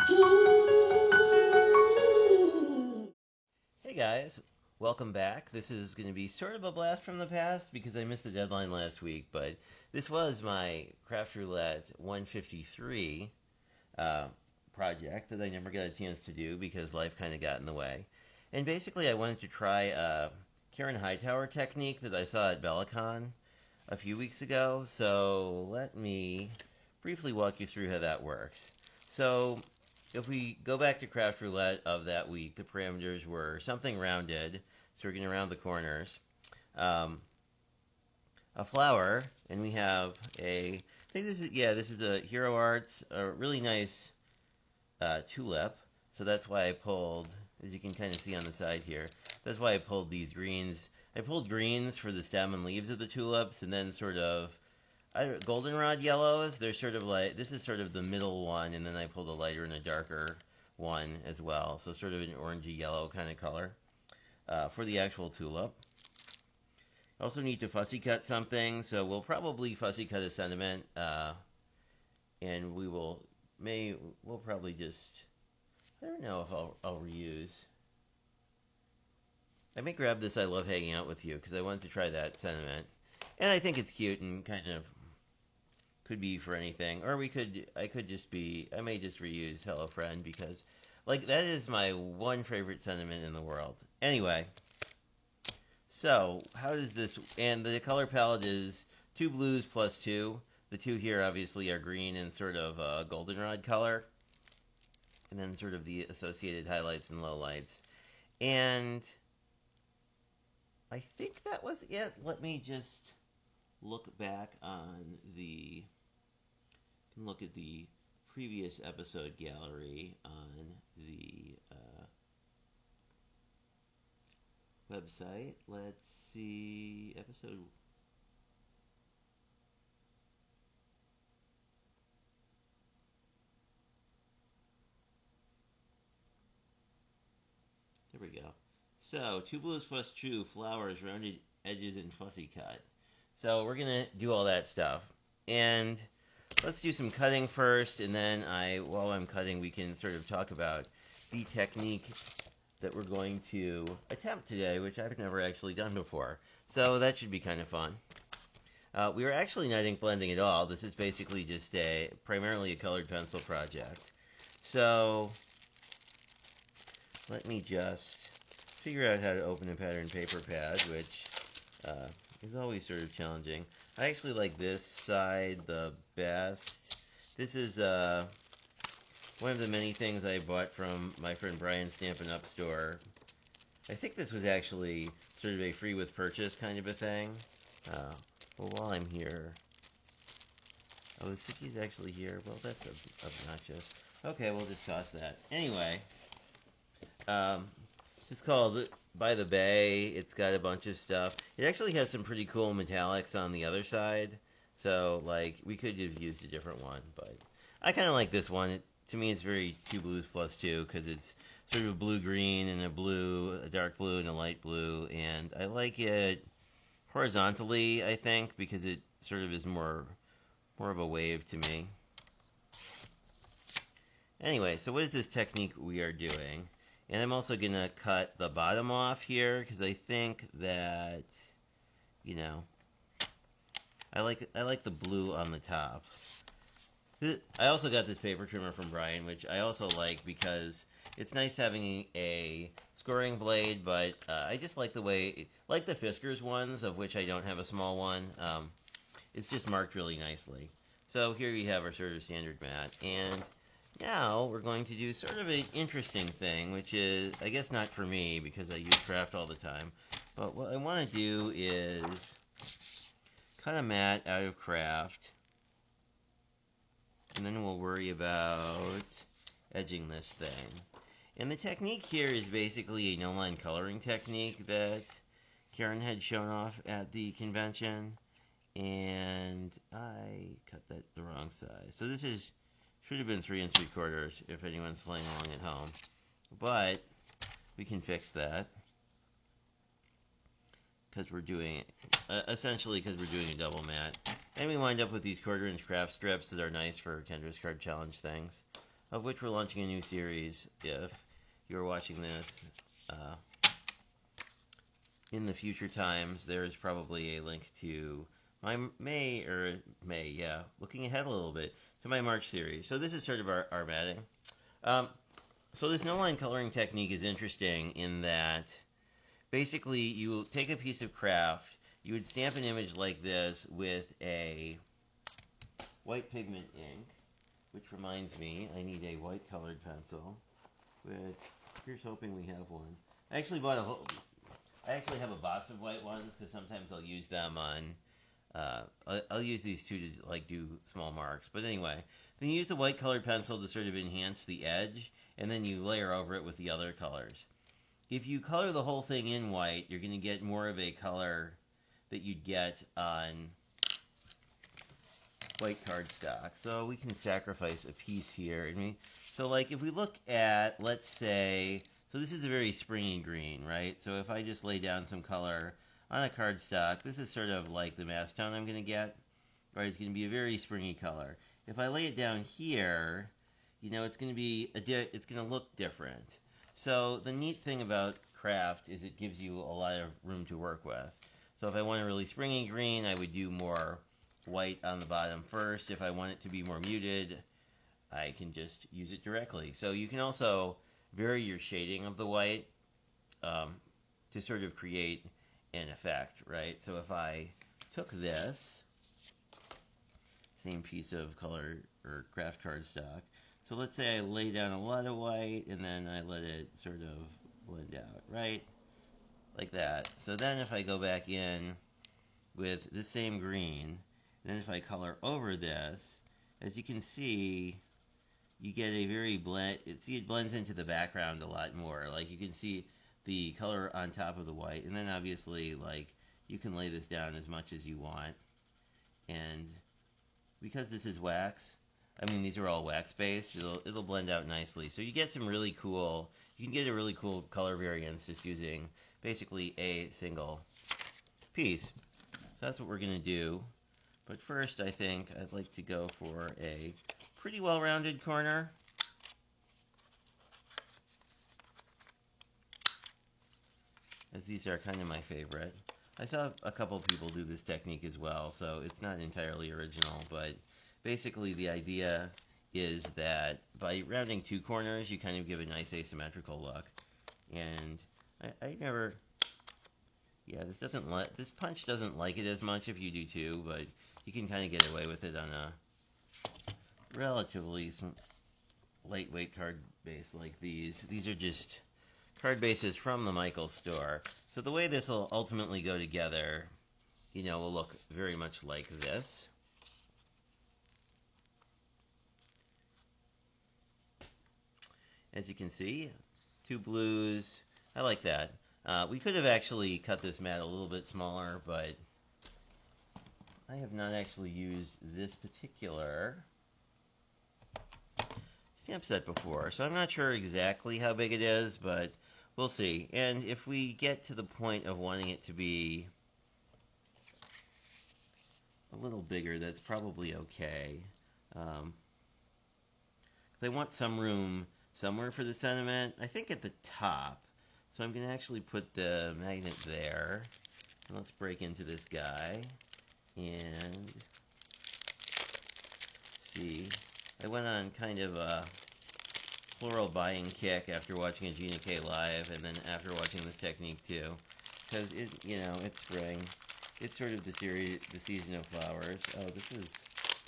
Hey guys, welcome back. This is going to be sort of a blast from the past because I missed the deadline last week, but this was my Craft Roulette 153 uh, project that I never got a chance to do because life kind of got in the way. And basically, I wanted to try a Karen Hightower technique that I saw at Bellicon a few weeks ago, so let me briefly walk you through how that works. So, if we go back to Craft Roulette of that week, the parameters were something rounded, so we're going to round the corners, um, a flower, and we have I think this is a Hero Arts, a really nice tulip, so that's why I pulled, as you can kind of see on the side here, that's why I pulled these greens. I pulled greens for the stem and leaves of the tulips, and then sort of goldenrod yellows. They're sort of like, this is sort of the middle one, and then I pulled a lighter and a darker one as well, so sort of an orangey yellow kind of color for the actual tulip. I also need to fussy cut something, so we'll probably fussy cut a sentiment, and we'll probably just, I don't know if I'll reuse. I may grab this I Love Hanging Out With You because I wanted to try that sentiment. And I think it's cute and kind of could be for anything. Or I may just reuse Hello Friend because, like, that is my one favorite sentiment in the world. Anyway, so how does this, and the color palette is 2 blues plus 2. The 2 here obviously are green and sort of goldenrod color. And then sort of the associated highlights and lowlights. And I think that was it. Let me just look back on look at the previous episode gallery on the website. Let's see, episode. There we go. So, 2 blues plus 2 flowers, rounded edges, and fussy cut. So, we're going to do all that stuff. And let's do some cutting first, and then while I'm cutting, we can sort of talk about the technique that we're going to attempt today, which I've never actually done before. So that should be kind of fun. We are actually not ink blending at all. This is basically just primarily a colored pencil project. So let me just figure out how to open a pattern paper pad, which is always sort of challenging. I actually like this side the best. This is one of the many things I bought from my friend Brian's Stampin' Up! Store. I think this was actually sort of a free with purchase kind of a thing. Well, while I'm here... Oh, the sticky's actually here. Well, that's obnoxious. Okay, we'll just toss that. Anyway, it's called By the Bay. It's got a bunch of stuff. It actually has some pretty cool metallics on the other side. So, like, we could have used a different one, but I kind of like this one. To me, it's very 2 blues plus 2 because it's sort of a blue-green and a dark blue and a light blue, and I like it horizontally, I think, because it sort of is more of a wave to me. Anyway, so what is this technique we are doing? And I'm also going to cut the bottom off here because I think that, you know, I like the blue on the top. I also got this paper trimmer from Brian, which I also like because it's nice having a scoring blade, but I just like like the Fiskars ones, of which I don't have a small one. It's just marked really nicely. So here you have our sort of standard mat, and now we're going to do sort of an interesting thing, which is, I guess not for me because I use craft all the time, but what I want to do is cut a mat out of craft, and then we'll worry about edging this thing. And the technique here is basically a no-line coloring technique that Karen had shown off at the convention, and I cut that the wrong size. So this should have been 3 3/4 if anyone's playing along at home, but we can fix that because we're doing essentially because we're doing a double mat. And we wind up with these 1/4 inch craft strips that are nice for Kendra's Card Challenge things. of which we're launching a new series. If you're watching this in the future times, there is probably a link to my looking ahead a little bit to my March series. So this is sort of our matting. So this no-line coloring technique is interesting in that basically you take a piece of craft, you would stamp an image like this with a white pigment ink, which reminds me I need a white colored pencil, which here's hoping we have one. I actually have a box of white ones because sometimes I'll use them on I'll use these two to like do small marks. But anyway, then you use a white colored pencil to sort of enhance the edge, and then you layer over it with the other colors. If you color the whole thing in white, you're going to get more of a color that you'd get on white cardstock. So we can sacrifice a piece here. So like if we look at, let's say, so this is a very springy green, right? So if I just lay down some color on a cardstock, this is sort of like the mass tone I'm going to get, right? It's going to be a very springy color. If I lay it down here, it's going to be it's going to look different. So the neat thing about craft is it gives you a lot of room to work with. So if I want a really springy green, I would do more white on the bottom first. If I want it to be more muted, I can just use it directly. So you can also vary your shading of the white to sort of create an effect, right? So if I took this same piece of color or craft cardstock, so let's say I lay down a lot of white and then I let it sort of blend out, right? Like that. So then if I go back in with the same green, and then if I color over this, as you can see, you get a very it blends into the background a lot more. Like you can see the color on top of the white, and then obviously like you can lay this down as much as you want. And because this is wax, these are all wax based, it'll blend out nicely. So you get some really cool, you can get a really cool color variance just using basically a single piece. So that's what we're going to do. But first I think I'd like to go for a pretty well-rounded corner. As these are kind of my favorite. I saw a couple people do this technique as well, so it's not entirely original, but basically the idea is that by rounding two corners, you kind of give a nice asymmetrical look. And I never, this punch doesn't like it as much if you do too, but you can kind of get away with it on a relatively lightweight card base like these. These are just card bases from the Michaels store. So the way this will ultimately go together, will look very much like this. As you can see, two blues. I like that. We could have actually cut this mat a little bit smaller, but I have not actually used this particular stamp set before, so I'm not sure exactly how big it is, but we'll see. And if we get to the point of wanting it to be a little bigger, that's probably okay. I want some room somewhere for the sentiment, I think at the top. So I'm going to actually put the magnet there. And let's break into this guy. And see, I went on kind of a floral buying kick after watching a Gina K live, and then after watching this technique too, because it's spring. It's sort of the season of flowers. Oh, this is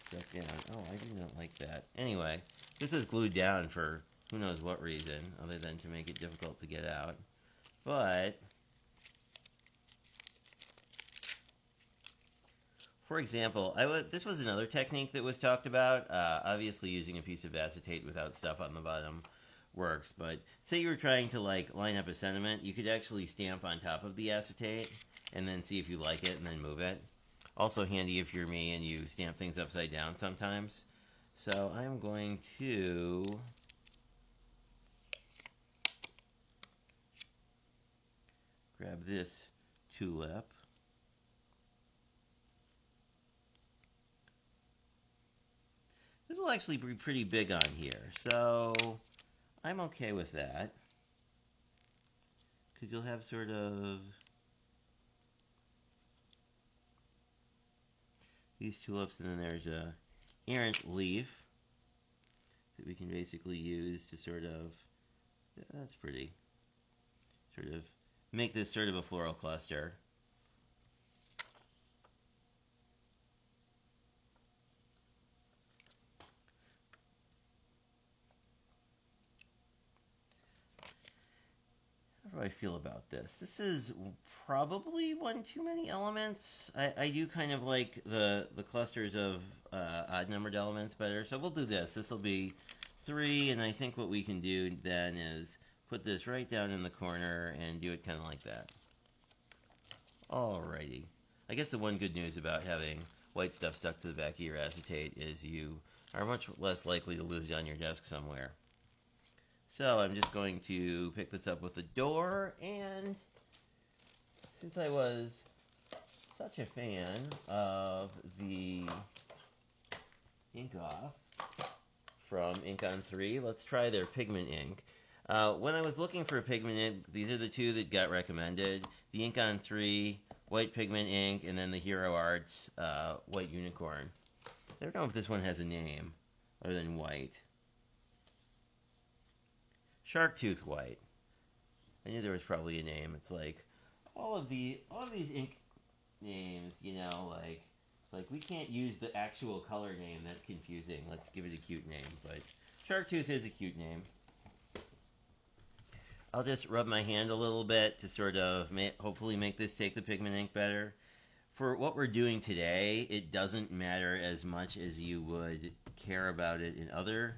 stuck down. Oh, I do not like that. Anyway, this is glued down for who knows what reason, other than to make it difficult to get out. But for example, this was another technique that was talked about. Obviously, using a piece of acetate without stuff on the bottom works. But say you were trying to line up a sentiment, you could actually stamp on top of the acetate and then see if you like it and then move it. Also handy if you're me and you stamp things upside down sometimes. So I'm going to grab this tulip. There's a will actually be pretty big on here, so I'm okay with that. Because you'll have sort of these tulips, and then there's a errant leaf that we can basically use to sort of, that's pretty, sort of make this sort of a floral cluster. How do I feel about this? This is probably one too many elements. I do kind of like the clusters of odd numbered elements better, so we'll do this. This will be 3, and I think what we can do then is put this right down in the corner and do it kind of like that. Alrighty. I guess the one good news about having white stuff stuck to the back of your acetate is you are much less likely to lose it on your desk somewhere. So I'm just going to pick this up with the door, and since I was such a fan of the ink off from Ink on 3, let's try their pigment ink. When I was looking for a pigment ink, these are the two that got recommended. The Ink on 3 white pigment ink, and then the Hero Arts white unicorn. I don't know if this one has a name other than white. Sharktooth white. I knew there was probably a name. It's like all of these ink names, you know, like we can't use the actual color name. That's confusing. Let's give it a cute name. But Sharktooth is a cute name. I'll just rub my hand a little bit to sort of hopefully make this take the pigment ink better. For what we're doing today, it doesn't matter as much as you would care about it in other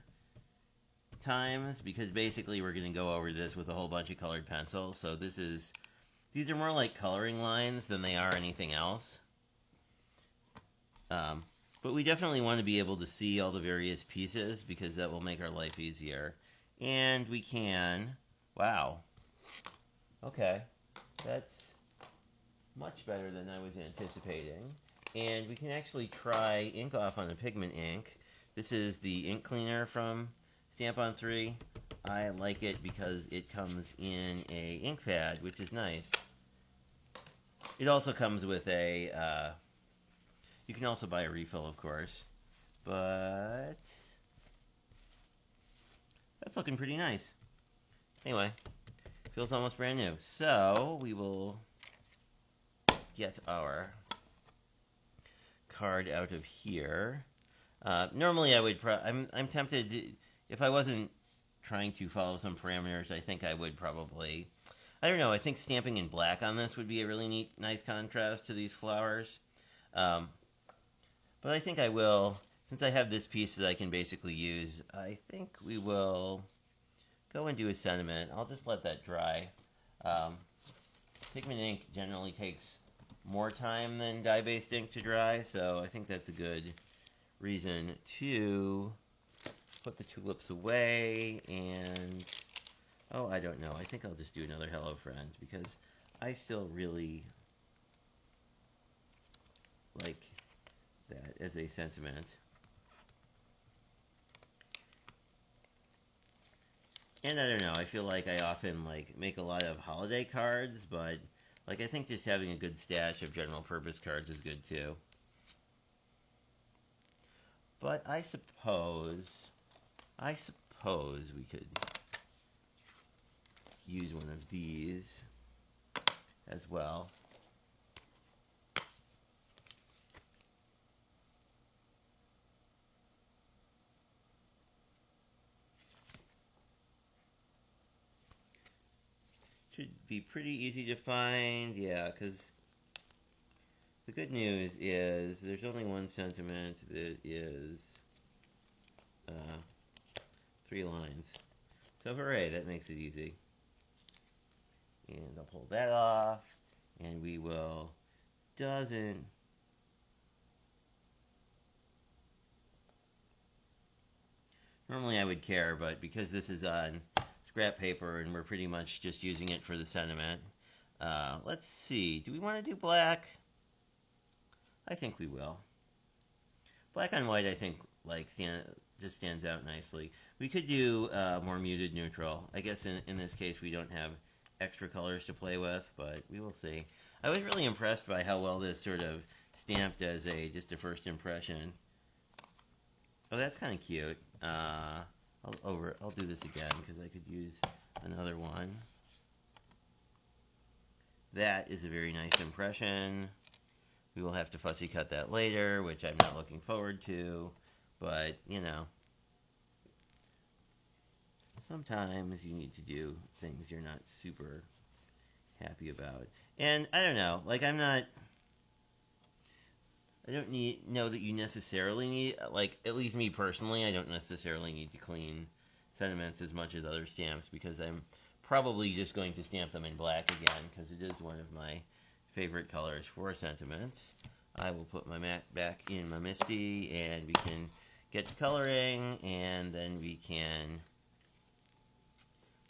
times, because basically we're going to go over this with a whole bunch of colored pencils. So these are more like coloring lines than they are anything else. But we definitely want to be able to see all the various pieces, because that will make our life easier. And we can, wow, okay, that's much better than I was anticipating. And we can actually try ink off on a pigment ink. This is the ink cleaner from Stamp on 3. I like it because it comes in a ink pad, which is nice. It also comes with a, you can also buy a refill, of course, but that's looking pretty nice. Anyway, feels almost brand new. So we will get our card out of here. Normally I would, I'm tempted, if I wasn't trying to follow some parameters, I think I would probably, I don't know, I think stamping in black on this would be a really nice contrast to these flowers. But I think I will, since I have this piece that I can basically use, I think we will go and do a sentiment. I'll just let that dry. Pigment ink generally takes more time than dye-based ink to dry, so I think that's a good reason to put the tulips away. And oh, I don't know, I think I'll just do another Hello Friend, because I still really like that as a sentiment. And I don't know, I feel like I often make a lot of holiday cards, but I think just having a good stash of general purpose cards is good too. But I suppose we could use one of these as well. Should be pretty easy to find, yeah, because the good news is there's only one sentiment that is 3 lines. So hooray, that makes it easy. And I'll pull that off, and we will dozen. Normally I would care, but because this is on scrap paper and we're pretty much just using it for the sentiment, let's see, do we want to do black? I think we will. Black on white, I think, just stands out nicely. We could do more muted neutral. I guess in this case we don't have extra colors to play with, but we will see. I was really impressed by how well this sort of stamped as just a first impression. Oh, that's kind of cute. I'll do this again because I could use another one. That is a very nice impression. We will have to fussy cut that later, which I'm not looking forward to. But, sometimes you need to do things you're not super happy about. And I don't know, like I don't know that you necessarily need, like, at least me personally, I don't necessarily need to clean sentiments as much as other stamps because I'm probably just going to stamp them in black again because it is one of my favorite colors for sentiments. I will put my mat back in my MISTI and we can get to coloring and then we can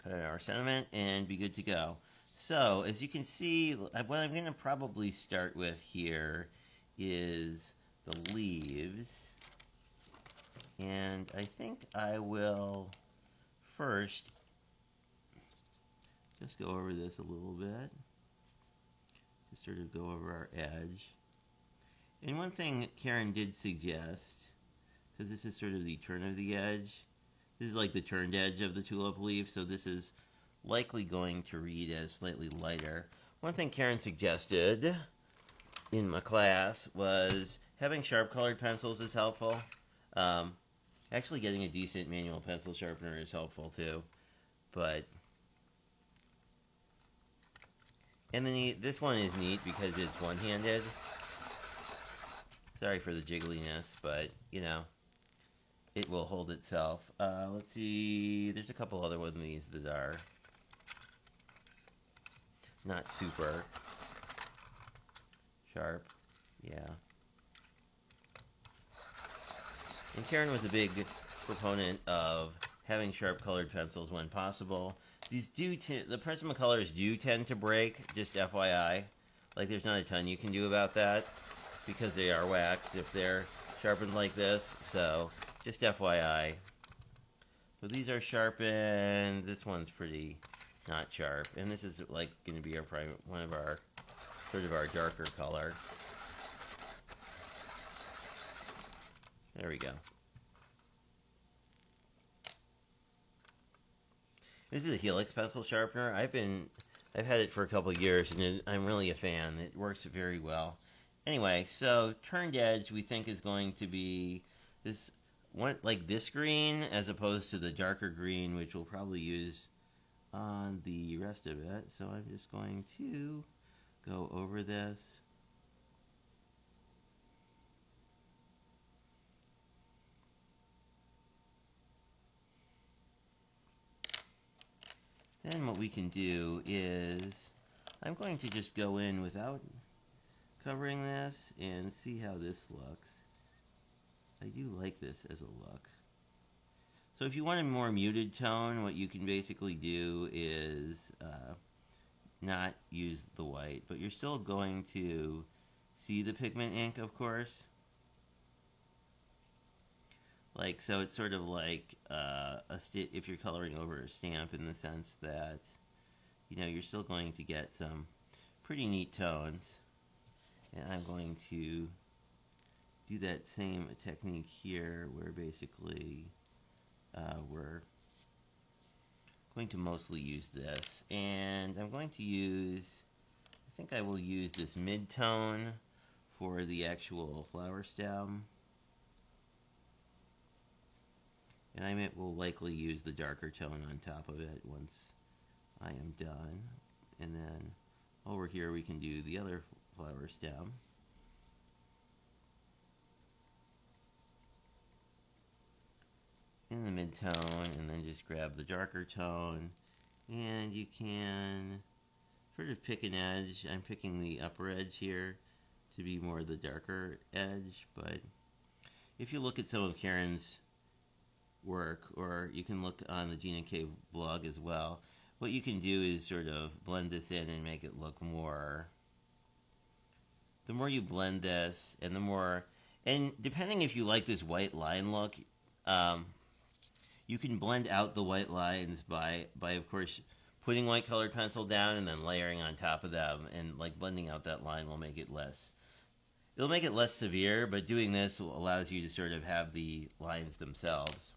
cut out our sentiment and be good to go. So, as you can see, what I'm going to probably start with here is the leaves. And I think I will first just go over this a little bit. Just sort of go over our edge. And one thing Karen did suggest, because this is sort of the turn of the edge, this is like the turned edge of the tulip leaf, so this is likely going to read as slightly lighter. One thing Karen suggested in my class was having sharp colored pencils is helpful. Actually getting a decent manual pencil sharpener is helpful too. And then this one is neat because it's one-handed. Sorry for the jiggliness, but it will hold itself. Let's see, there's a couple other ones of these that are not super sharp. Yeah. And Karen was a big proponent of having sharp colored pencils when possible. These the Prismacolors do tend to break, just FYI. Like there's not a ton you can do about that because they are waxed if they're sharpened like this. So just FYI. So these are sharpened. This one's pretty not sharp, and this is like going to be one of our sort of our darker color. There we go. This is a Helix pencil sharpener. I've had it for a couple of years, and I'm really a fan. It works very well. Anyway, so turned edge we think is going to be this one, like this green, as opposed to the darker green, which we'll probably use on the rest of it. So I'm just going to go over this. Then what we can do is I'm going to just go in without covering this and see how this looks. I do like this as a look. So if you want a more muted tone, what you can basically do is not use the white, but you're still going to see the pigment ink, of course. Like, so it's sort of like if you're coloring over a stamp, in the sense that you're still going to get some pretty neat tones. And I'm going to do that same technique here, where basically we're going to mostly use this. And I'm going to use, I think I will use this mid-tone for the actual flower stem. And I will likely use the darker tone on top of it once I am done. And then over here we can do the other flower stem. In the mid-tone, and then just grab the darker tone. And you can sort of pick an edge. I'm picking the upper edge here to be more the darker edge, but if you look at some of Karen's work, or you can look on the Gina K blog as well, what you can do is sort of blend this in and make it look more, the more you blend this, and the more, and depending if you like this white line look, Um, you can blend out the white lines by of course putting white colored pencil down and then layering on top of them, and like blending out that line will make it less. It'll make it less severe, but doing this allows you to sort of have the lines themselves.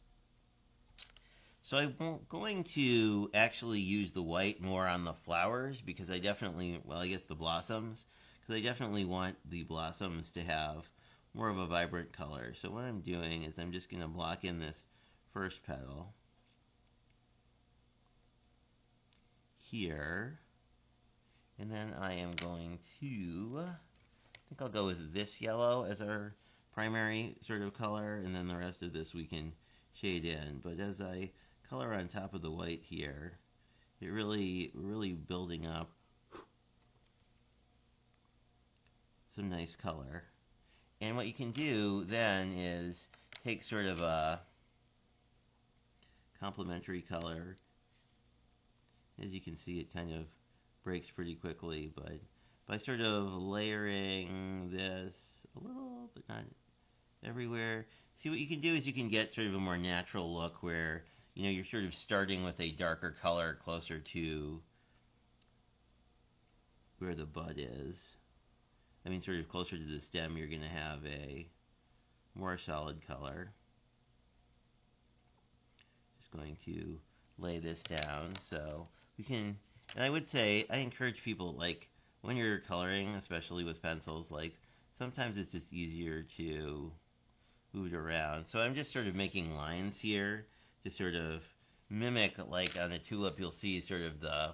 So I'm going to actually use the white more on the flowers because I definitely, well, I guess the blossoms, because I definitely want the blossoms to have more of a vibrant color. So what I'm doing is I'm just going to block in this first petal here, and then I am going to, I think I'll go with this yellow as our primary sort of color, and then the rest of this we can shade in. But as I color on top of the white here, it really building up some nice color. And what you can do then is take sort of a complementary color. As you can see, it kind of breaks pretty quickly, but by sort of layering this a little, but not everywhere. See, what you can do is you can get sort of a more natural look where, you're sort of starting with a darker color closer to where the bud is. I mean, sort of closer to the stem, you're going to have a more solid color. Just going to lay this down so we can, and I would say, I encourage people, like, when you're coloring, especially with pencils, like, sometimes it's just easier to move it around. So I'm just sort of making lines here to sort of mimic, like on a tulip, you'll see sort of the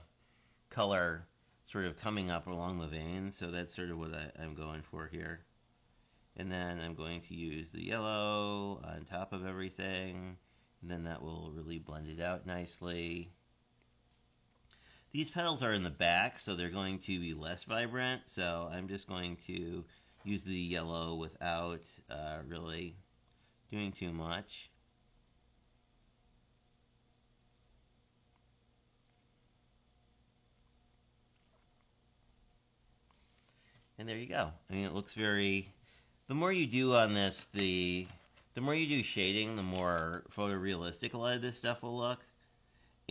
color sort of coming up along the veins. So that's sort of what I'm going for here. And then I'm going to use the yellow on top of everything, and then that will really blend it out nicely. These petals are in the back, so they're going to be less vibrant, so I'm just going to use the yellow without really doing too much. And there you go. I mean, it looks very, the more you do on this, the more you do shading, the more photorealistic a lot of this stuff will look.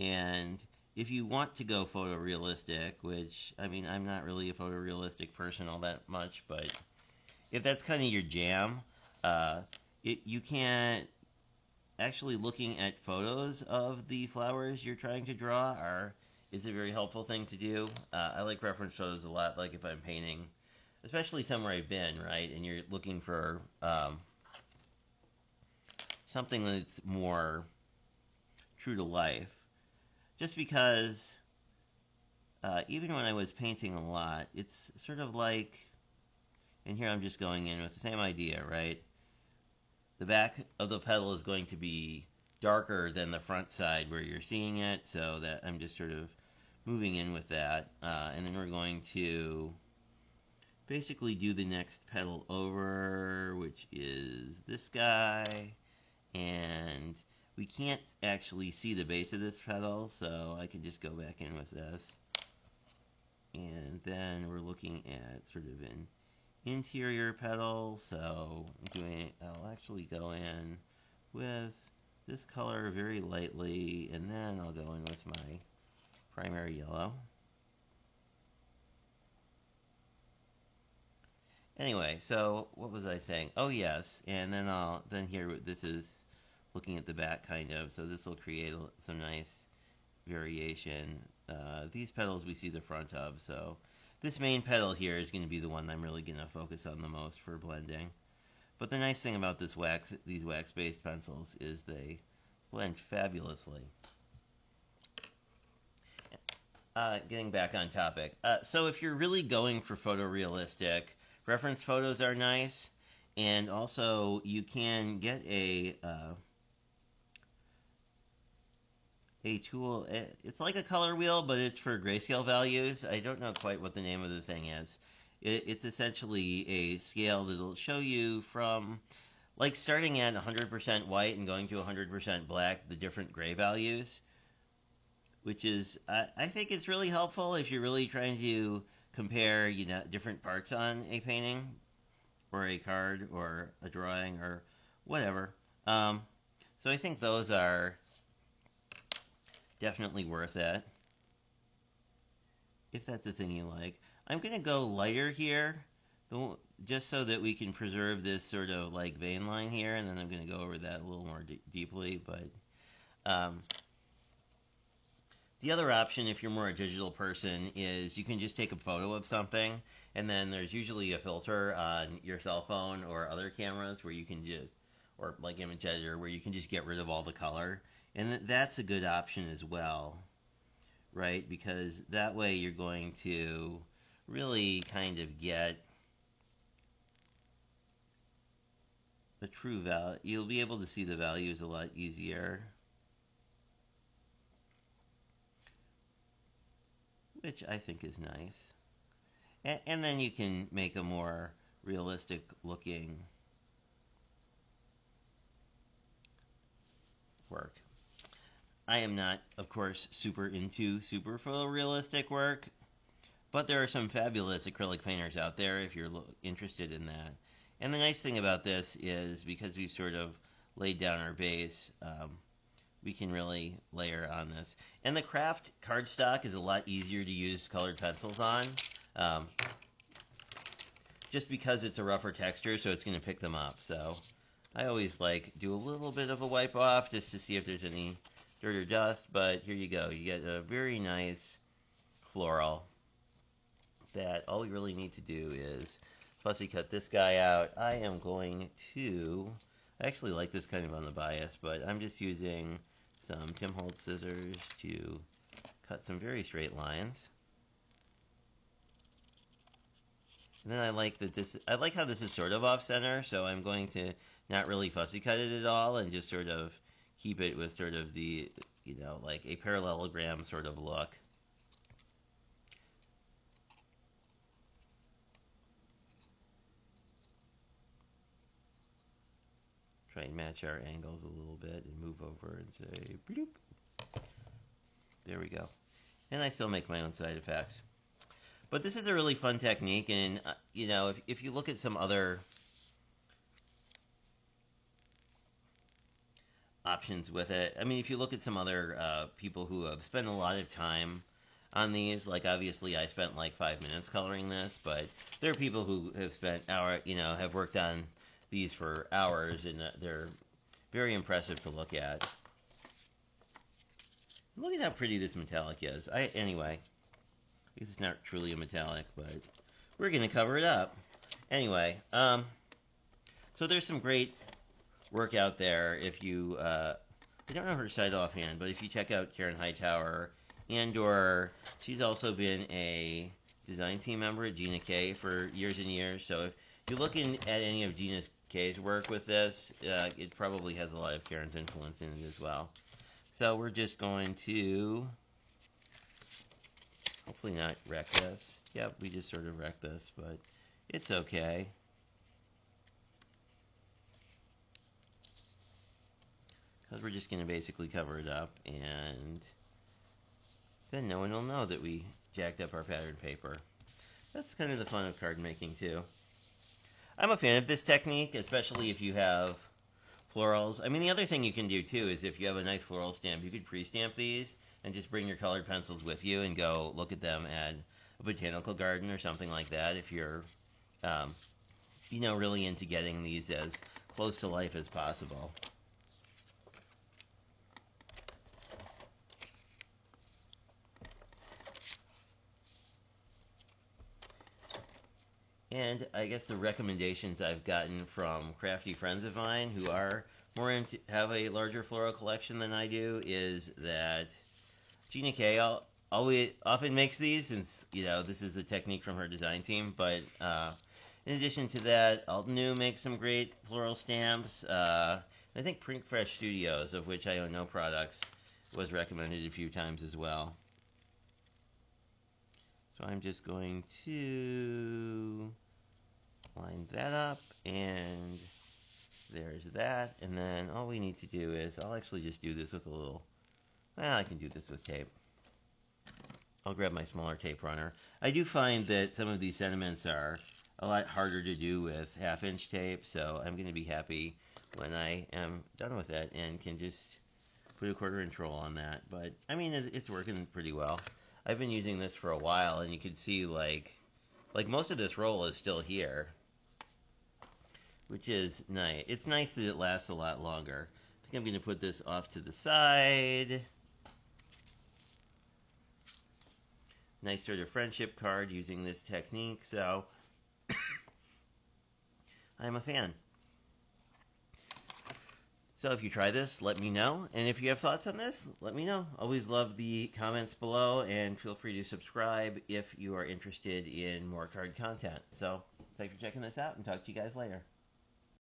And if you want to go photorealistic, which, I mean, I'm not really a photorealistic person all that much, but if that's kind of your jam, you can't, actually looking at photos of the flowers you're trying to draw is a very helpful thing to do. I like reference photos a lot, like if I'm painting, especially somewhere I've been, right, and you're looking for something that's more true to life. Just because even when I was painting a lot, it's sort of like, and here I'm just going in with the same idea, right? The back of the petal is going to be darker than the front side where you're seeing it, so that I'm just sort of moving in with that. And then we're going to basically do the next petal over, which is this guy. And we can't actually see the base of this petal, so I can just go back in with this. And then we're looking at sort of an interior petal, so I'll actually go in with this color very lightly, and then I'll go in with my primary yellow. Anyway, so what was I saying? Oh yes, and then here this is looking at the back kind of, so this will create some nice variation. These petals we see the front of, so this main petal here is going to be the one I'm really going to focus on the most for blending. But the nice thing about these wax-based pencils is they blend fabulously. Getting back on topic. So if you're really going for photorealistic, reference photos are nice, and also you can get a tool. It's like a color wheel, but it's for grayscale values. I don't know quite what the name of the thing is. It's essentially a scale that'll show you from, like, starting at 100% white and going to 100% black, the different gray values, which is, I think it's really helpful if you're really trying to compare, different parts on a painting or a card or a drawing or whatever. So I think those are definitely worth it, if that's the thing you like. I'm going to go lighter here, just so that we can preserve this sort of like vein line here, and then I'm going to go over that a little more deeply. But um, the other option, if you're more a digital person, is you can just take a photo of something, and then there's usually a filter on your cell phone or other cameras where you can just, or like image editor, where you can just get rid of all the color. And that's a good option as well, right? Because that way you're going to really kind of get the true value. You'll be able to see the values a lot easier, which I think is nice. And then you can make a more realistic looking work. I am not, of course, super into super photorealistic work, but there are some fabulous acrylic painters out there if you're interested in that. And the nice thing about this is because we've sort of laid down our base, we can really layer on this. And the craft cardstock is a lot easier to use colored pencils on, um, just because it's a rougher texture, so it's going to pick them up. So I always like do a little bit of a wipe off just to see if there's any dirt or dust, but here you go. You get a very nice floral that all we really need to do is fussy cut this guy out. I am going to, I actually like this kind of on the bias, but I'm just using some Tim Holtz scissors to cut some very straight lines. And then I like that I like how this is sort of off center, so I'm going to not really fussy cut it at all and just sort of keep it with sort of the, like a parallelogram sort of look. Try and match our angles a little bit and move over and say, bloop. There we go. And I still make my own side effects. But this is a really fun technique, and, if you look at some other options with it, I mean, if you look at some other people who have spent a lot of time on these, like obviously I spent like 5 minutes coloring this, but there are people who have spent have worked on these for hours, and they're very impressive to look at. Look at how pretty this metallic is. Anyway, it's not truly a metallic, but we're going to cover it up. Anyway, so there's some great work out there. If you, I don't know her site offhand, but if you check out Karen Hightower, or she's also been a design team member at Gina K for years and years. So if you're looking at any of Gina K's work with this, it probably has a lot of Karen's influence in it as well. So we're just going to hopefully not wreck this. Yep, we just sort of wrecked this, but it's okay. Because we're just going to basically cover it up, and then no one will know that we jacked up our pattern paper. That's kind of the fun of card making, too. I'm a fan of this technique, especially if you have florals. I mean, the other thing you can do, too, is if you have a nice floral stamp, you could pre-stamp these and just bring your colored pencils with you and go look at them at a botanical garden or something like that if you're, really into getting these as close to life as possible. And I guess the recommendations I've gotten from crafty friends of mine who are have a larger floral collection than I do is that Gina K always often makes these, since this is the technique from her design team. But in addition to that, Alton New makes some great floral stamps. I think Print Fresh Studios, of which I own no products, was recommended a few times as well. So I'm just going to line that up, and there's that. And then all we need to do is, I'll actually just do this with a little, I can do this with tape. I'll grab my smaller tape runner. I do find that some of these sentiments are a lot harder to do with half-inch tape, so I'm going to be happy when I am done with it and can just put a 1/4 inch roll on that. But I mean, it's working pretty well. I've been using this for a while, and you can see like most of this roll is still here, which is nice. It's nice that it lasts a lot longer. I think I'm going to put this off to the side. Nice sort of friendship card using this technique, so I'm a fan. So if you try this, let me know. And if you have thoughts on this, let me know. Always love the comments below, and feel free to subscribe if you are interested in more card content. So thanks for checking this out, and talk to you guys later.